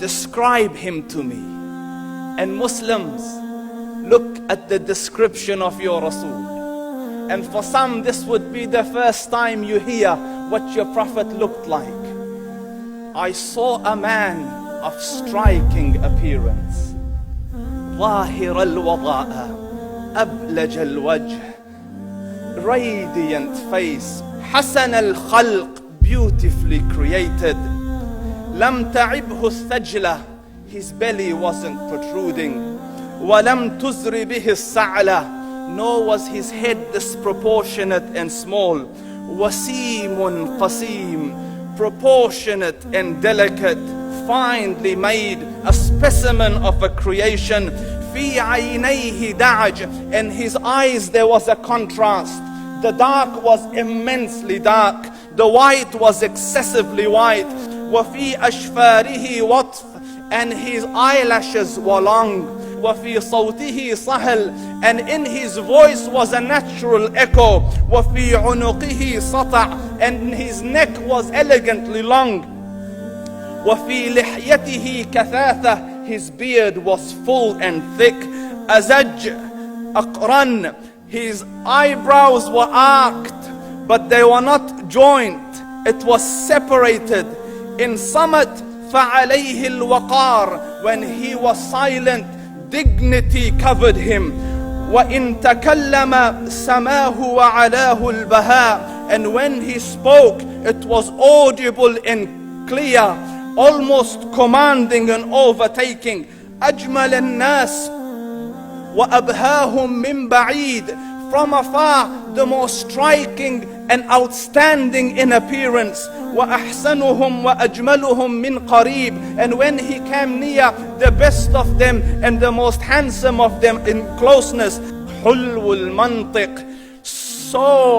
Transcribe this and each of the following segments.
describe him to me. And Muslims, look at the description of your Rasul. And for some, this would be the first time you hear what your Prophet looked like. I saw a man of striking appearance. ظاهر الوضاء أبلج الوجه, radiant face, حسن الخلق, beautifully created. لم تعبه الثجلة, his belly wasn't protruding. ولم تزر به السعلة, nor was his head disproportionate and small. وسيم قسيم, proportionate and delicate, finely made, a specimen of a creation. في عينيه دعج, in his eyes there was a contrast. The dark was immensely dark, the white was excessively white. وفي أشفاره وطف, and his eyelashes were long. وفي صوته صهل, and in his voice was a natural echo. وفي عنقه سطع, and his neck was elegantly long. وفي لحيته كثاثة, his beard was full and thick. أزج أقرن, his eyebrows were arched, but they were not joined. It was separated. In summit فعليه الوقار, when he was silent, dignity covered him. وإن تكلم سماه وعلاه البهاء, and when he spoke, it was audible and clear, almost commanding and overtaking. أجمل الناس وأبهاهم من بعيد, from afar the most striking and outstanding in appearance. وأحسنهم وأجملهم من قريب, and when he came near, the best of them and the most handsome of them in closeness. حلو المنطق,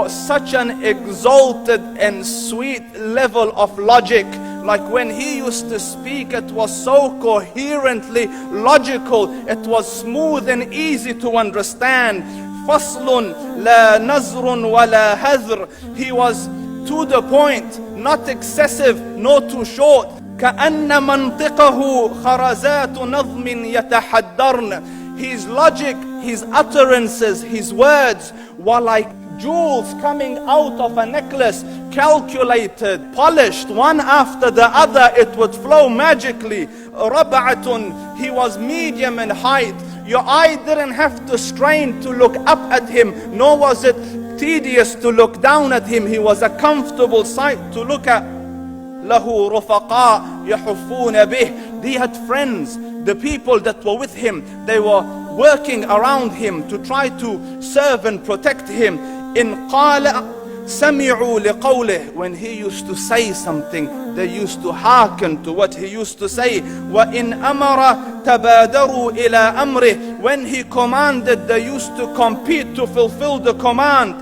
such an exalted and sweet level of logic. Like when he used to speak, it was so coherently logical, it was smooth and easy to understand. فصل لا نزر ولا هذر, he was to the point, not excessive nor too short. كأن منطقه خرزات نظم يتحدرن, his logic, his utterances, his words were like jewels coming out of a necklace, calculated, polished, one after the other, it would flow magically. ربعة, he was medium in height. Your eye didn't have to strain to look up at him, nor was it tedious to look down at him. He was a comfortable sight to look at. له رفقاء يحفون به, he had friends, the people that were with him, they were working around him to try to serve and protect him. إن قال سمعوا لقوله, when he used to say something, they used to hearken to what he used to say. وإن أمر تبادروا إلى أمره, when he commanded, they used to compete to fulfill the command.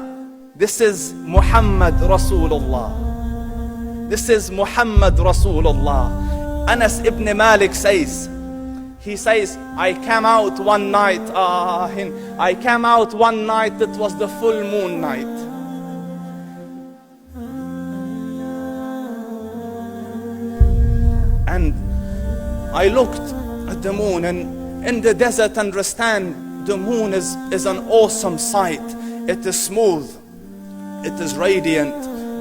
This is Muhammad Rasulullah. This is Muhammad Rasulullah. Anas ibn Malik says, he says, I came out one night, it was the full moon night. And I looked at the moon, and in the desert, understand, the moon is an awesome sight. It is smooth, it is radiant,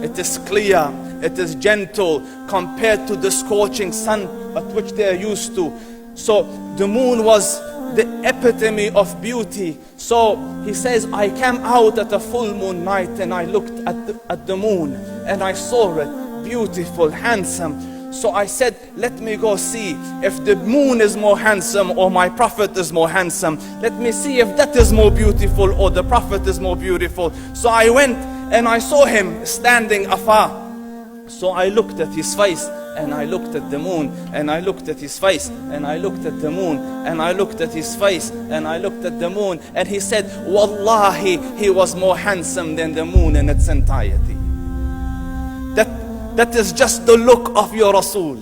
it is clear, it is gentle compared to the scorching sun at which they are used to. So the moon was the epitome of beauty. So he says, I came out at a full moon night, and I looked at the moon, and I saw it beautiful, handsome. So I said, let me go see if the moon is more handsome or my Prophet is more handsome. Let me see if that is more beautiful or the Prophet is more beautiful. So I went and I saw him standing afar. So I looked at his face, and I looked at the moon, and I looked at his face, and I looked at the moon, and I looked at his face, and I looked at the moon. And he said, Wallahi, he was more handsome than the moon in its entirety. That is just the look of your Rasul.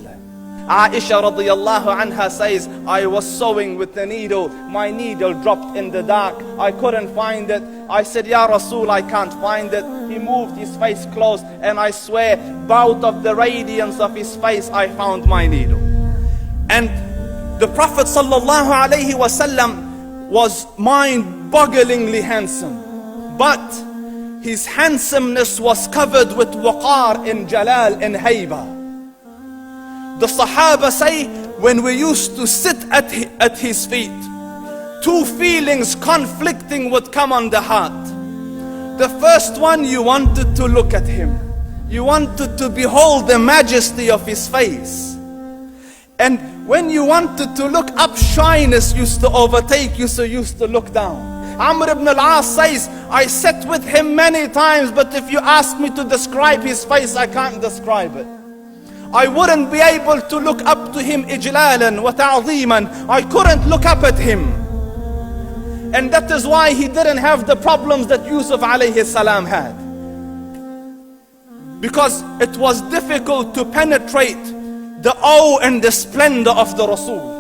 Aisha radiyallahu anha says, I was sewing with the needle. My needle dropped in the dark. I couldn't find it. I said, Ya Rasul, I can't find it. He moved his face close, and I swear, out of the radiance of his face, I found my needle. And the Prophet sallallahu alaihi wasallam was mind-bogglingly handsome, but his handsomeness was covered with waqar and jalal and hayba. The Sahaba say, when we used to sit at his feet, two feelings conflicting would come on the heart. The first one, you wanted to look at him. You wanted to behold the majesty of his face. And when you wanted to look up, shyness used to overtake you, so you used to look down. Amr ibn al-As says, I sat with him many times, but if you ask me to describe his face, I can't describe it. I wouldn't be able to look up to him ijlalan wa ta'zeeman. I couldn't look up at him. And that is why he didn't have the problems that Yusuf alayhi salam had. Because it was difficult to penetrate the awe and the splendor of the Rasul.